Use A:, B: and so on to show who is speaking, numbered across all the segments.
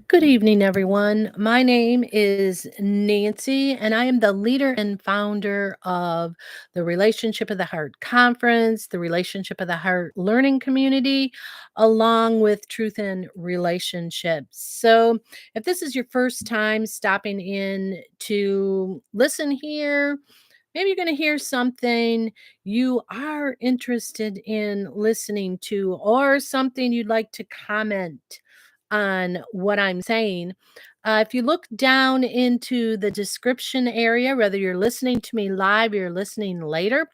A: Good evening, everyone. My name is Nancy, and I am the leader and founder of the Relationship of the Heart Conference, the Relationship of the Heart Learning Community, along with Truth and Relationships. So, if this is your first time stopping in to listen here, maybe you're going to hear something you are interested in listening to, or something you'd like to comment on what I'm saying. If you look down into the description area, whether you're listening to me live or you're listening later,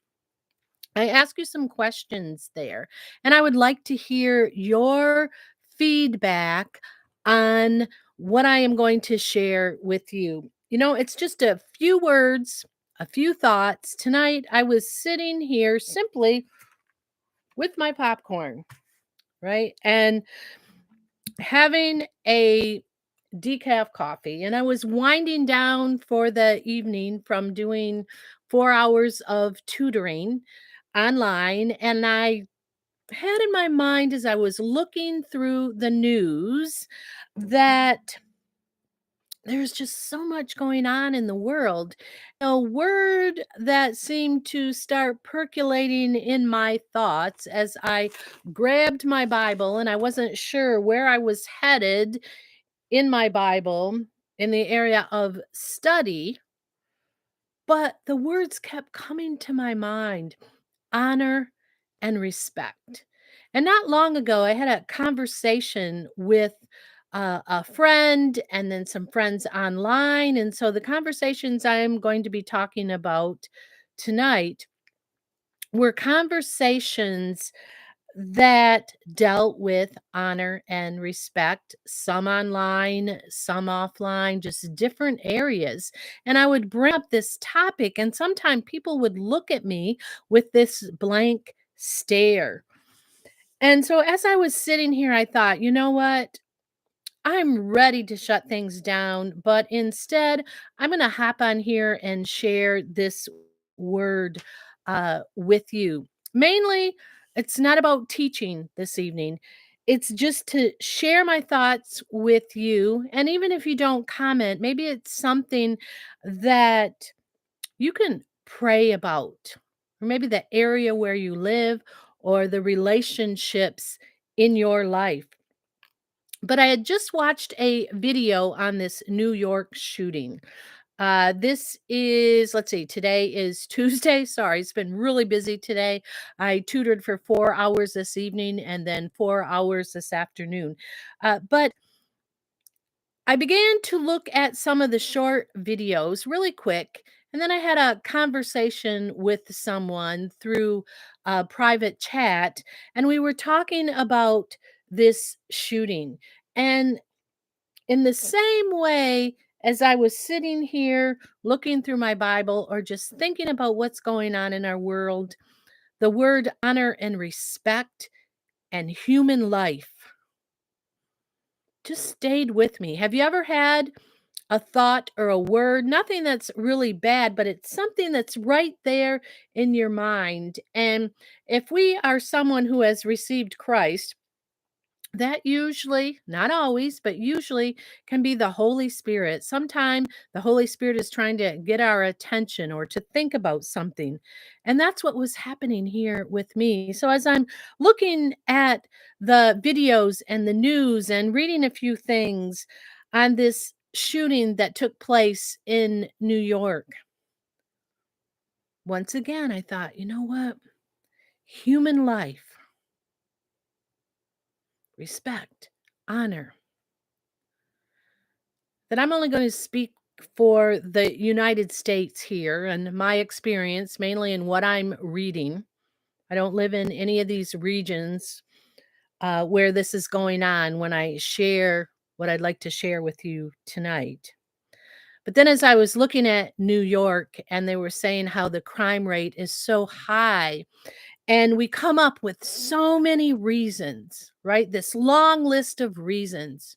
A: I ask you some questions there. And I would like to hear your feedback on what I am going to share with you. It's just a few words, a few thoughts. Tonight, I was sitting here simply with my popcorn, right? And having a decaf coffee, and I was winding down for the evening from doing 4 hours of tutoring online, and I had in my mind as I was looking through the news that there's just so much going on in the world. A word that seemed to start percolating in my thoughts as I grabbed my Bible, and I wasn't sure where I was headed in my Bible in the area of study, but the words kept coming to my mind: honor and respect. And not long ago, I had a conversation with a friend and then some friends online. And so the conversations I'm going to be talking about tonight were conversations that dealt with honor and respect, some online, some offline, just different areas. And I would bring up this topic, and sometimes people would look at me with this blank stare. And so as I was sitting here, I thought, you know what? I'm ready to shut things down, but instead, I'm going to hop on here and share this word with you. Mainly, it's not about teaching this evening. It's just to share my thoughts with you. And even if you don't comment, maybe it's something that you can pray about, or maybe the area where you live, or the relationships in your life. But I had just watched a video on this New York shooting. This is, let's see, today is Tuesday. Sorry, it's been really busy today. I tutored for 4 hours this evening and then 4 hours this afternoon. But I began to look at some of the short videos really quick. And then I had a conversation with someone through a private chat, and we were talking about this shooting. And in the same way as I was sitting here looking through my Bible or just thinking about what's going on in our world, the word honor and respect and human life just stayed with me. Have you ever had a thought or a word, nothing that's really bad, but it's something that's right there in your mind? And if we are someone who has received Christ, that usually, not always, but usually can be the Holy Spirit. Sometimes the Holy Spirit is trying to get our attention or to think about something. And that's what was happening here with me. So as I'm looking at the videos and the news and reading a few things on this shooting that took place in New York, once again, I thought, you know what? Human life, respect, honor, that I'm only going to speak for the United States here and my experience, mainly in what I'm reading. I don't live in any of these regions where this is going on when I share what I'd like to share with you tonight. But then, as I was looking at New York, and they were saying how the crime rate is so high, and we come up with so many reasons, right? This long list of reasons.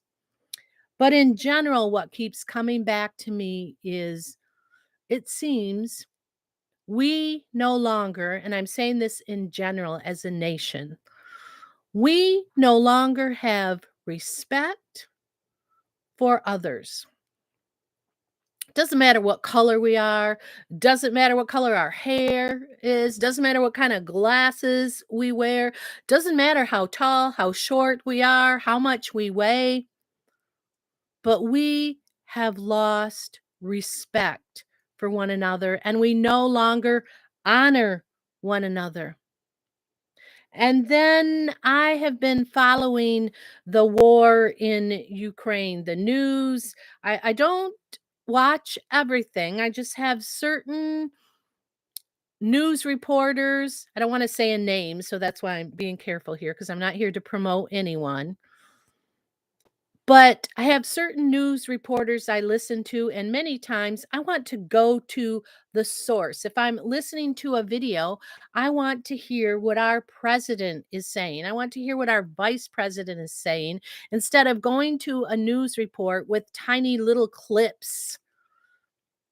A: But in general, what keeps coming back to me is it seems we no longer, and I'm saying this in general as a nation, we no longer have respect for others. Doesn't matter what color we are, doesn't matter what color our hair is, doesn't matter what kind of glasses we wear, doesn't matter how tall, how short we are, how much we weigh, but we have lost respect for one another and we no longer honor one another. And then I have been following the war in Ukraine, the news. I don't watch everything. I just have certain news reporters. I don't want to say a name, so that's why I'm being careful here because I'm not here to promote anyone. But I have certain news reporters I listen to, and many times I want to go to the source. If I'm listening to a video, I want to hear what our president is saying. I want to hear what our vice president is saying instead of going to a news report with tiny little clips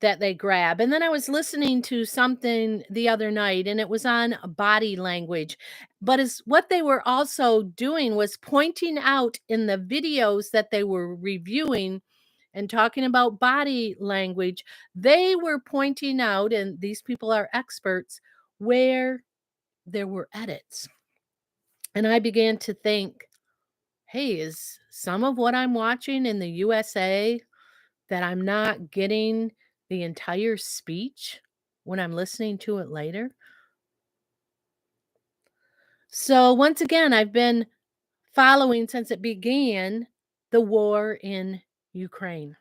A: that they grab. And then I was listening to something the other night and it was on body language. But is what they were also doing was pointing out in the videos that they were reviewing and talking about body language, they were pointing out, and these people are experts, where there were edits. And I began to think, hey, is some of what I'm watching in the USA that I'm not getting the entire speech when I'm listening to it later? So, once again, I've been following since it began the war in Ukraine.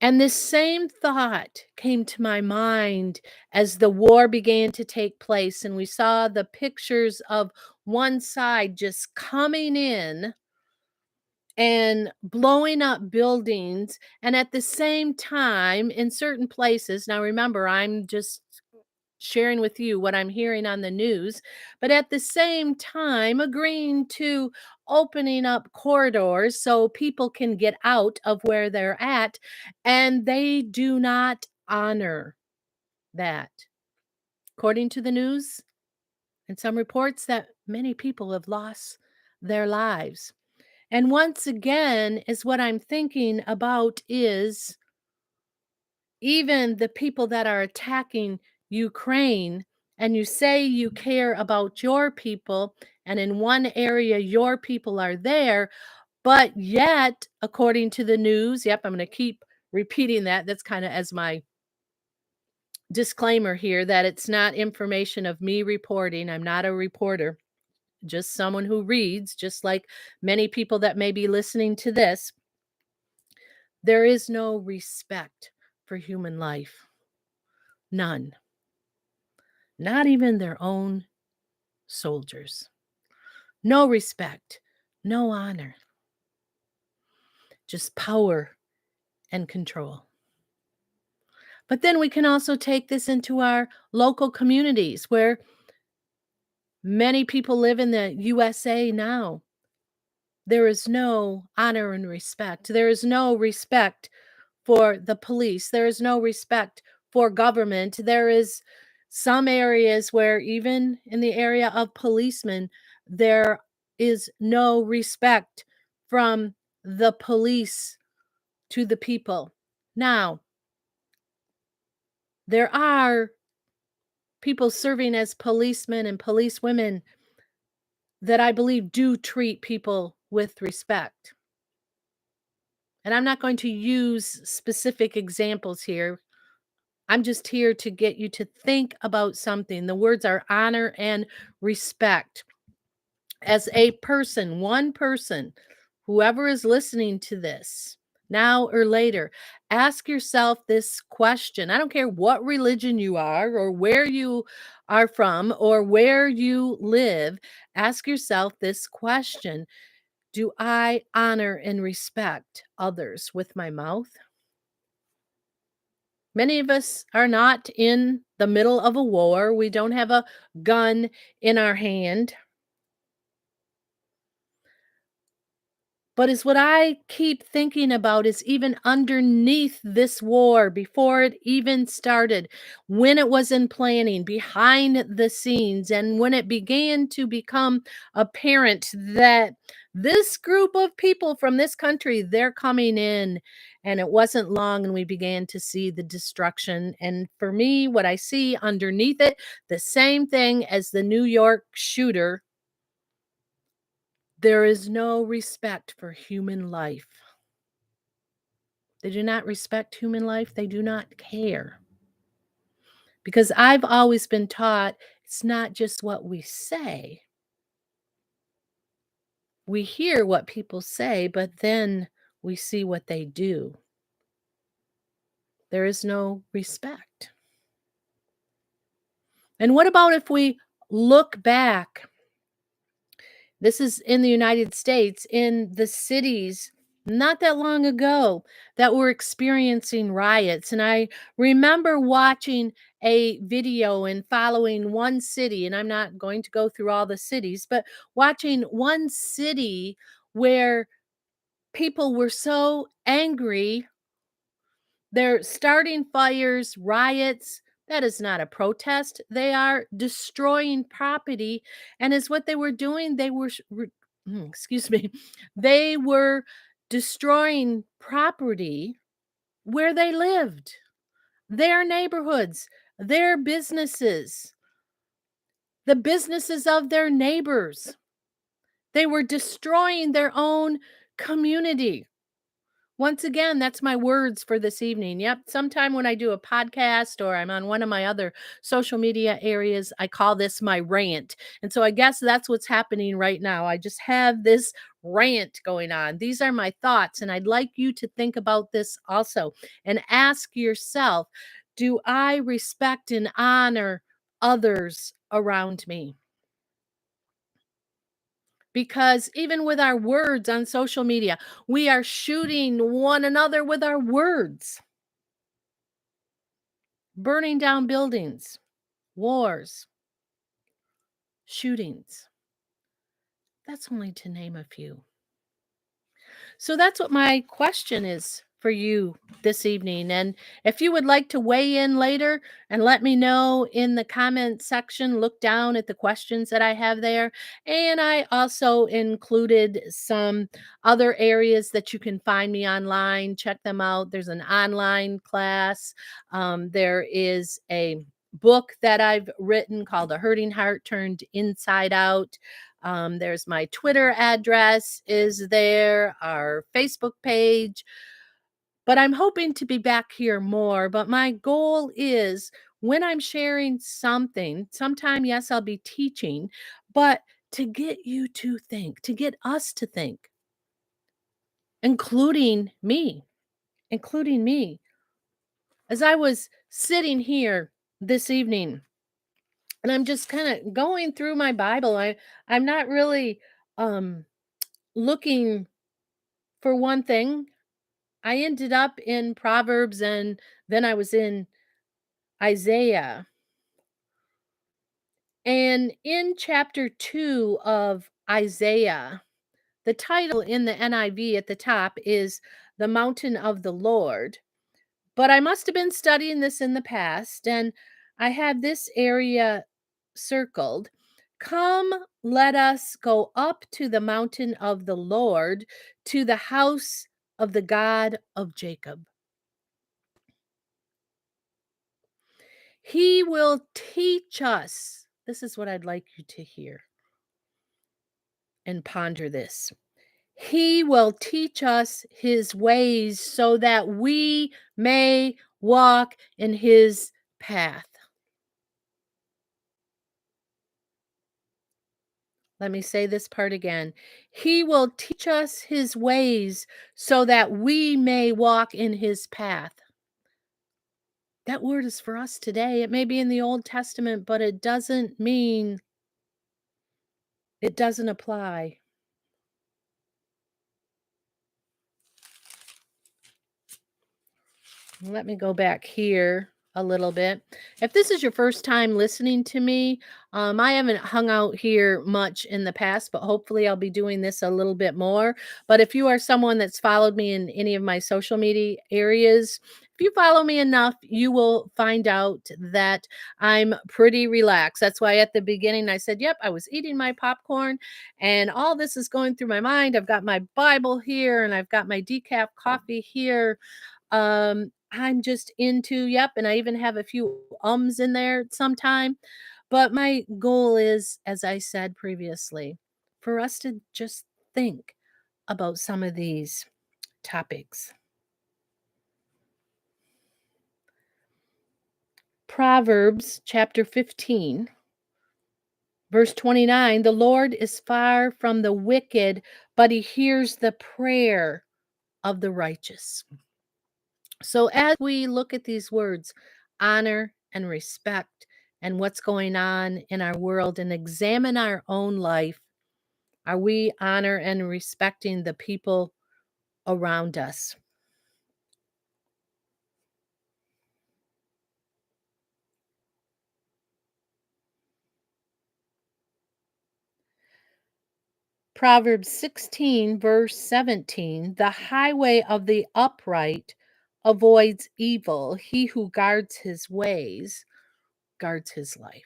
A: And this same thought came to my mind as the war began to take place, and we saw the pictures of one side just coming in and blowing up buildings. And at the same time, in certain places, now remember, I'm just sharing with you what I'm hearing on the news, but at the same time, agreeing to opening up corridors so people can get out of where they're at. And they do not honor that. According to the news and some reports, that many people have lost their lives. And once again, is what I'm thinking about is even the people that are attacking Ukraine, and you say you care about your people, and in one area your people are there, but yet, according to the news, yep, I'm going to keep repeating that. That's kind of as my disclaimer here that it's not information of me reporting. I'm not a reporter, just someone who reads, just like many people that may be listening to this. There is no respect for human life. None. Not even their own soldiers. No respect, no honor, just power and control. But then we can also take this into our local communities where many people live in the USA now. There is no honor and respect. There is no respect for the police. There is no respect for government. There is some areas where, even in the area of policemen, there is no respect from the police to the people. Now, there are people serving as policemen and policewomen that I believe do treat people with respect. And I'm not going to use specific examples here. I'm just here to get you to think about something. The words are honor and respect. As a person, one person, whoever is listening to this, now or later, ask yourself this question. I don't care what religion you are, or where you are from, or where you live. Ask yourself this question: do I honor and respect others with my mouth? Many of us are not in the middle of a war. We don't have a gun in our hand. But is what I keep thinking about is even underneath this war, before it even started, when it was in planning, behind the scenes, and when it began to become apparent that This group of people from this country, they're coming in. And it wasn't long and we began to see the destruction. And for me, what I see underneath it, the same thing as the New York shooter, there is no respect for human life. They do not respect human life. They do not care. Because I've always been taught it's not just what we say. We hear what people say, but then we see what they do. There is no respect. And what about if we look back? This is in the United States, in the cities not that long ago that were experiencing riots. And I remember watching a video and following one city, and I'm not going to go through all the cities, but watching one city where people were so angry. They're starting fires, riots. That is not a protest. They are destroying property. And is what they were doing. They were, excuse me, they were destroying property where they lived, their neighborhoods, their businesses, the businesses of their neighbors. They were destroying their own community. Once again, that's my words for this evening. Yep. Sometime when I do a podcast or I'm on one of my other social media areas, I call this my rant. And so I guess that's what's happening right now. I just have this rant going on. These are my thoughts. And I'd like you to think about this also and ask yourself, do I respect and honor others around me? Because even with our words on social media, we are shooting one another with our words, burning down buildings, wars, shootings. That's only to name a few. So that's what my question is for you this evening. And if you would like to weigh in later and let me know in the comment section, look down at the questions that I have there. And I also included some other areas that you can find me online. Check them out. There's an online class. There is a book that I've written called A Hurting Heart Turned Inside Out. There's my Twitter address is there, our Facebook page. But I'm hoping to be back here more. But my goal is when I'm sharing something, sometime, yes, I'll be teaching, but to get you to think, to get us to think, including me, including me. As I was sitting here this evening, and I'm just kind of going through my Bible. I'm not really um looking for one thing. I ended up in Proverbs and then I was in Isaiah. And in chapter 2 of Isaiah, the title in the NIV at the top is The Mountain of the Lord. But I must have been studying this in the past, and I had this area circled. Come, let us go up to the mountain of the Lord, to the house of the God of Jacob. He will teach us. This is what I'd like you to hear and ponder this. He will teach us his ways so that we may walk in his path. Let me say this part again. He will teach us his ways so that we may walk in his path. That word is for us today. It may be in the Old Testament, but it doesn't mean it doesn't apply. Let me go back here. a little bit. If this is your first time listening to me, I haven't hung out here much in the past, but hopefully I'll be doing this a little bit more. But if you are someone that's followed me in any of my social media areas, if you follow me enough, you will find out that I'm pretty relaxed. That's why at the beginning I said, yep, I was eating my popcorn and all this is going through my mind. I've got my Bible here and I've got my decaf coffee here. I'm just into, yep, and I even have a few ums in there sometime. But my goal is, as I said previously, for us to just think about some of these topics. Proverbs chapter 15, verse 29, the Lord is far from the wicked, but he hears the prayer of the righteous. So, as we look at these words, honor and respect, and what's going on in our world, and examine our own life, are we honor and respecting the people around us? Proverbs 16, verse 17, the highway of the upright avoids evil. He who guards his ways guards his life.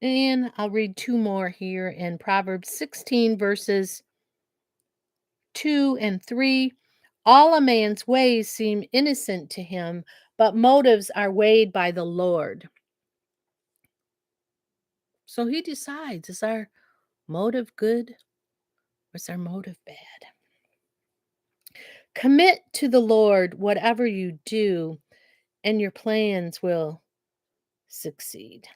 A: And I'll read two more here in Proverbs 16, verses 2 and 3. All a man's ways seem innocent to him, but motives are weighed by the Lord. So he decides, is our motive good or is our motive bad? Commit to the Lord whatever you do, and your plans will succeed.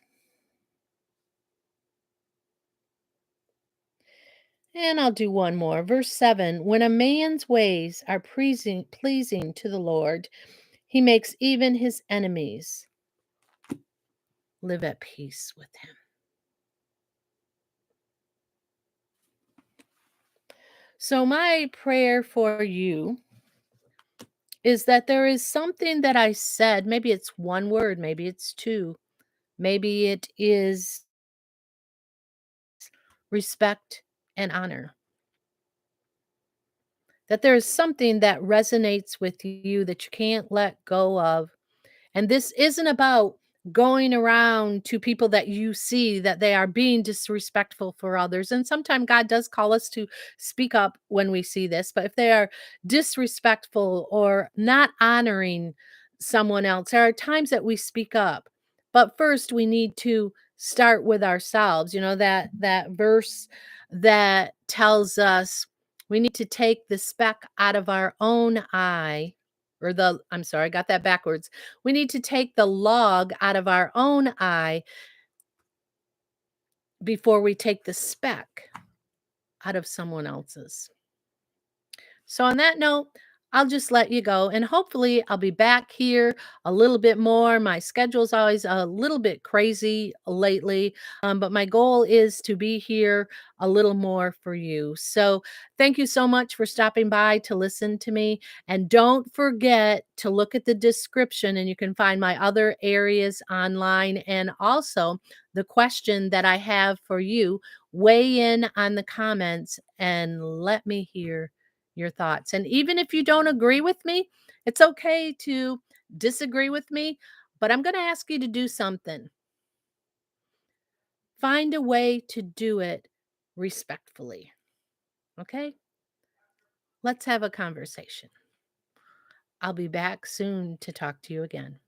A: And I'll do one more. Verse 7, when a man's ways are pleasing to the Lord, he makes even his enemies live at peace with him. So, my prayer for you is that there is something that I said, maybe it's one word, maybe it's two, maybe it is respect and honor, that there is something that resonates with you that you can't let go of. And this isn't about going around to people that you see that they are being disrespectful for others. And sometimes God does call us to speak up when we see this, but if they are disrespectful or not honoring someone else, there are times that we speak up. But first we need to start with ourselves. You know, that verse that tells us we need to take the speck out of our own eye, or the I'm sorry, I got that backwards. We need to take the log out of our own eye before we take the speck out of someone else's. So, on that note, I'll just let you go and hopefully I'll be back here a little bit more. My schedule's always a little bit crazy lately, but my goal is to be here a little more for you. So, thank you so much for stopping by to listen to me. And don't forget to look at the description, and you can find my other areas online. And also, the question that I have for you, weigh in on the comments and let me hear your thoughts. And even if you don't agree with me, it's okay to disagree with me, but I'm going to ask you to do something. Find a way to do it respectfully. Okay? Let's have a conversation. I'll be back soon to talk to you again.